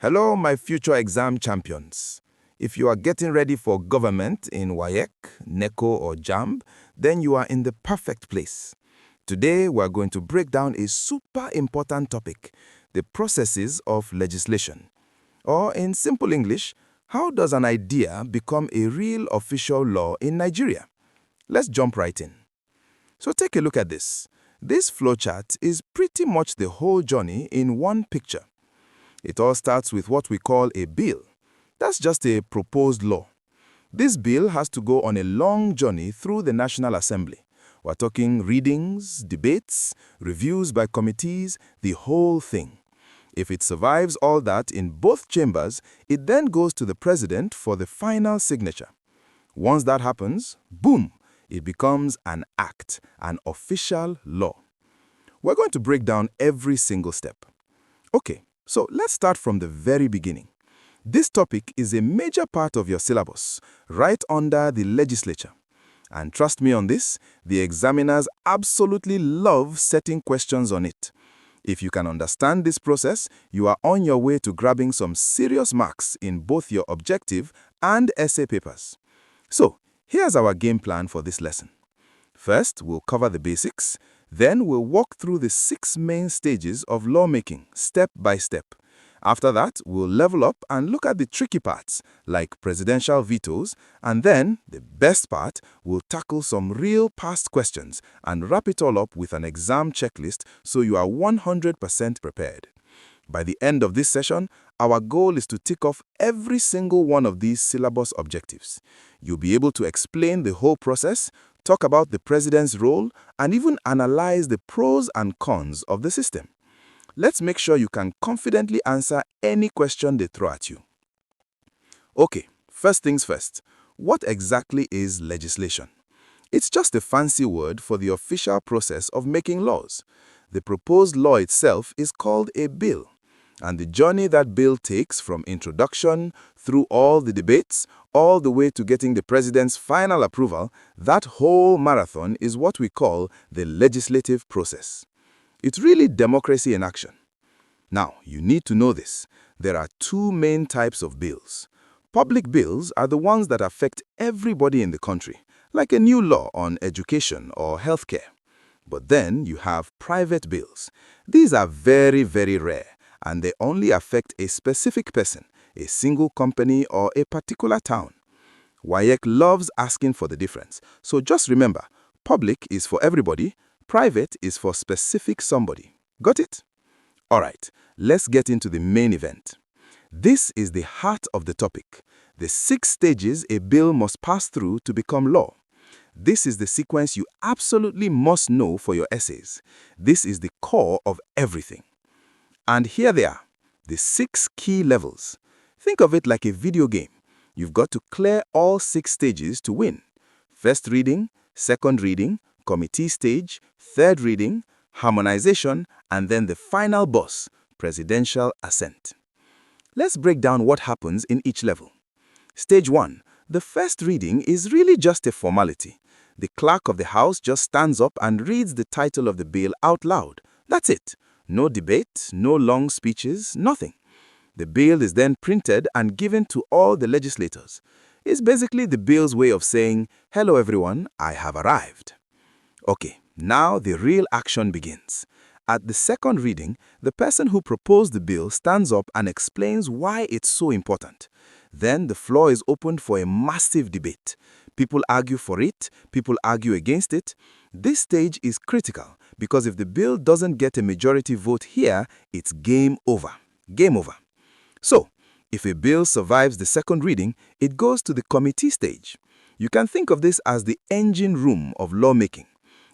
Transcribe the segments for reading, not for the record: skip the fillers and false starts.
Hello, my future exam champions. If you are getting ready for government in WAEC, NECO, or JAMB, then you are in the perfect place. Today, we are going to break down a super important topic, the processes of legislation. Or in simple English, how does an idea become a real official law in Nigeria? Let's jump right in. So take a look at this. This flowchart is pretty much the whole journey in one picture. It all starts with what we call a bill. That's just a proposed law. This bill has to go on a long journey through the National Assembly. We're talking readings, debates, reviews by committees, the whole thing. If it survives all that in both chambers, it then goes to the president for the final signature. Once that happens, boom, it becomes an act, an official law. We're going to break down every single step. Okay. So let's start from the very beginning. This topic is a major part of your syllabus, right under the legislature. And trust me on this, the examiners absolutely love setting questions on it. If you can understand this process, you are on your way to grabbing some serious marks in both your objective and essay papers. So, here's our game plan for this lesson. First, we'll cover the basics. Then we'll walk through the 6 main stages of lawmaking, step by step. After that, we'll level up and look at the tricky parts, like presidential vetoes, and then, the best part, we'll tackle some real past questions and wrap it all up with an exam checklist so you are 100% prepared. By the end of this session, our goal is to tick off every single one of these syllabus objectives. You'll be able to explain the whole process, talk about the president's role, and even analyze the pros and cons of the system. Let's make sure you can confidently answer any question they throw at you. Okay, first things first. What exactly is legislation? It's just a fancy word for the official process of making laws. The proposed law itself is called a bill. And the journey that bill takes from introduction, through all the debates, all the way to getting the president's final approval, that whole marathon is what we call the legislative process. It's really democracy in action. Now, you need to know this. There are 2 main types of bills. Public bills are the ones that affect everybody in the country, like a new law on education or healthcare. But then you have private bills. These are very, very rare, and they only affect a specific person, a single company, or a particular town. WAEC loves asking for the difference, so just remember, public is for everybody, private is for specific somebody. Got it? Alright, let's get into the main event. This is the heart of the topic, the 6 stages a bill must pass through to become law. This is the sequence you absolutely must know for your essays. This is the core of everything. And here they are, the 6 key levels. Think of it like a video game. You've got to clear all 6 stages to win. First reading, second reading, committee stage, third reading, harmonization, and then the final boss, presidential assent. Let's break down what happens in each level. Stage 1. The first reading is really just a formality. The clerk of the House just stands up and reads the title of the bill out loud. That's it. No debate, no long speeches, nothing. The bill is then printed and given to all the legislators. It's basically the bill's way of saying, "Hello everyone, I have arrived." Okay, now the real action begins. At the second reading, the person who proposed the bill stands up and explains why it's so important. Then the floor is opened for a massive debate. People argue for it, people argue against it. This stage is critical because if the bill doesn't get a majority vote here, it's game over. Game over. So, if a bill survives the second reading, it goes to the committee stage. You can think of this as the engine room of lawmaking.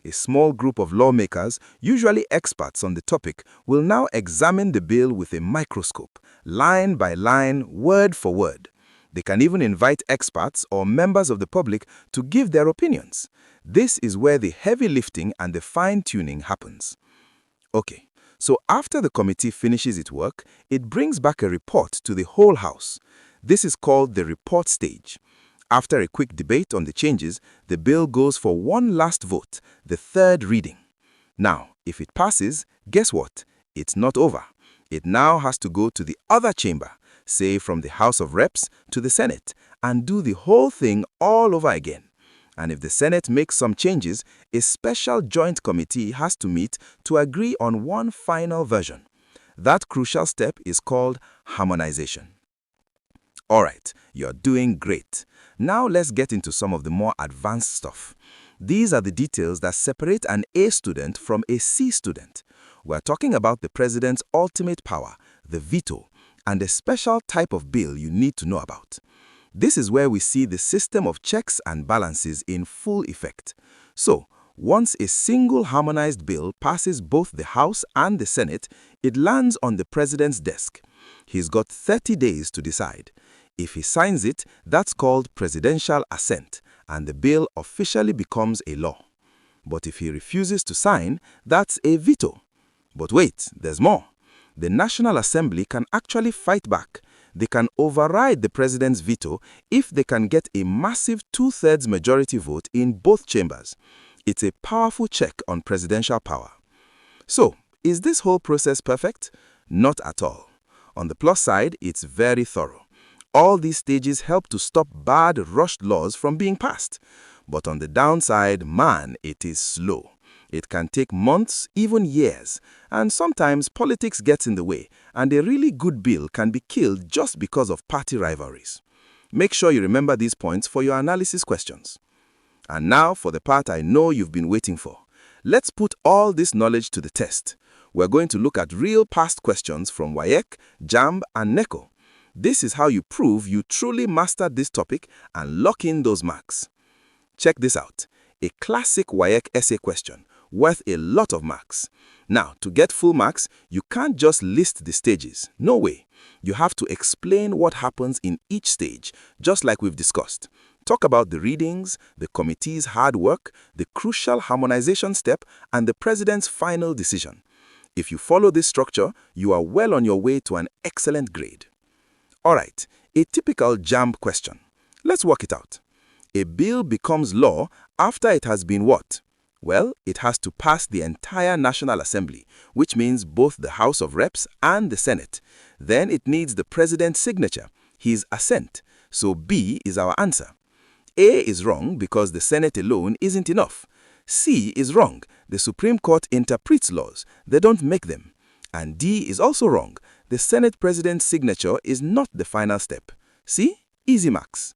A small group of lawmakers, usually experts on the topic, will now examine the bill with a microscope, line by line, word for word. They can even invite experts or members of the public to give their opinions. This is where the heavy lifting and the fine-tuning happens. Okay, so after the committee finishes its work, it brings back a report to the whole House. This is called the report stage. After a quick debate on the changes, the bill goes for one last vote, the third reading. Now, if it passes, guess what? It's not over. It now has to go to the other chamber, say from the House of Reps to the Senate, and do the whole thing all over again. And if the Senate makes some changes, a special joint committee has to meet to agree on one final version. That crucial step is called harmonization. Alright, you're doing great. Now let's get into some of the more advanced stuff. These are the details that separate an A student from a C student. We're talking about the president's ultimate power, the veto, and a special type of bill you need to know about. This is where we see the system of checks and balances in full effect. So, once a single harmonized bill passes both the House and the Senate, it lands on the president's desk. He's got 30 days to decide. If he signs it, that's called presidential assent, and the bill officially becomes a law. But if he refuses to sign, that's a veto. But wait, there's more. The National Assembly can actually fight back. They can override the president's veto if they can get a massive 2/3 majority vote in both chambers. It's a powerful check on presidential power. So, is this whole process perfect? Not at all. On the plus side, it's very thorough. All these stages help to stop bad, rushed laws from being passed. But on the downside, man, it is slow. It can take months, even years, and sometimes politics gets in the way, and a really good bill can be killed just because of party rivalries. Make sure you remember these points for your analysis questions. And now for the part I know you've been waiting for. Let's put all this knowledge to the test. We're going to look at real past questions from WAEC, JAMB, and NECO. This is how you prove you truly mastered this topic and lock in those marks. Check this out. A classic WAEC essay question, worth a lot of marks. Now, to get full marks, you can't just list the stages. No way. You have to explain what happens in each stage, just like we've discussed. Talk about the readings, the committee's hard work, the crucial harmonization step, and the president's final decision. If you follow this structure, you are well on your way to an excellent grade. Alright, a typical JAMB question. Let's work it out. A bill becomes law after it has been what? Well, it has to pass the entire National Assembly, which means both the House of Reps and the Senate. Then it needs the president's signature, his assent. So B is our answer. A is wrong because the Senate alone isn't enough. C is wrong. The Supreme Court interprets laws. They don't make them. And D is also wrong. The Senate president's signature is not the final step. See? Easy marks.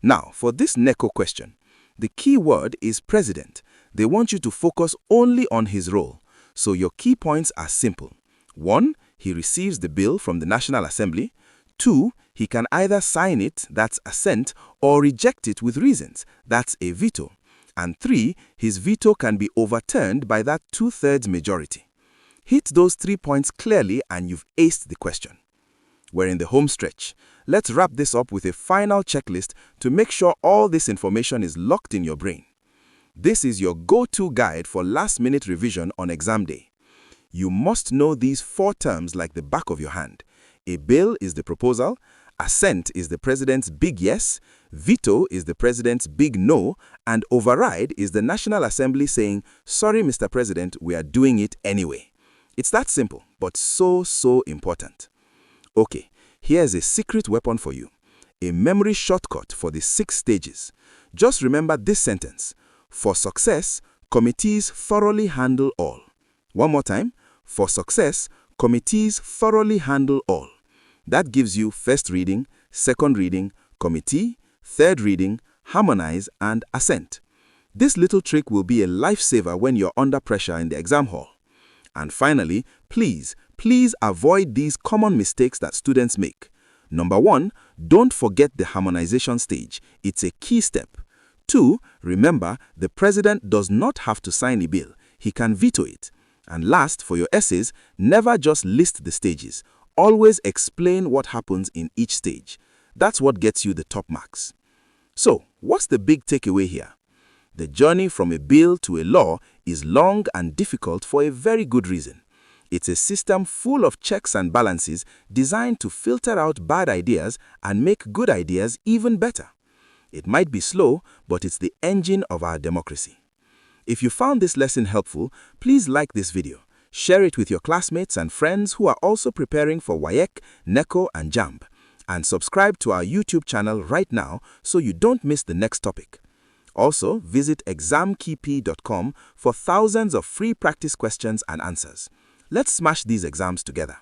Now, for this NECO question, the key word is president. They want you to focus only on his role. So your key points are simple. 1. He receives the bill from the National Assembly. 2. He can either sign it, that's assent, or reject it with reasons, that's a veto. And 3. His veto can be overturned by that 2/3 majority. Hit those 3 points clearly and you've aced the question. We're in the home stretch. Let's wrap this up with a final checklist to make sure all this information is locked in your brain. This is your go-to guide for last-minute revision on exam day. You must know these 4 terms like the back of your hand. A bill is the proposal, assent is the president's big yes, veto is the president's big no, and override is the National Assembly saying, "Sorry, Mr. President, we are doing it anyway." It's that simple, but so important. Okay, here's a secret weapon for you. A memory shortcut for the 6 stages. Just remember this sentence. For success, committees thoroughly handle all. One more time. For success, committees thoroughly handle all. That gives you first reading, second reading, committee, third reading, harmonize, and assent. This little trick will be a lifesaver when you're under pressure in the exam hall. And finally, please avoid these common mistakes that students make. Number 1, don't forget the harmonization stage. It's a key step. 2, remember, the president does not have to sign a bill. He can veto it. And last, for your essays, never just list the stages. Always explain what happens in each stage. That's what gets you the top marks. So, what's the big takeaway here? The journey from a bill to a law is long and difficult for a very good reason. It's a system full of checks and balances designed to filter out bad ideas and make good ideas even better. It might be slow, but it's the engine of our democracy. If you found this lesson helpful, please like this video, Share it with your classmates and friends who are also preparing for WAEC, NECO, and JAMB. And subscribe to our YouTube channel right now so you don't miss the next topic. Also, visit examkeepy.com for thousands of free practice questions and answers. Let's smash these exams together.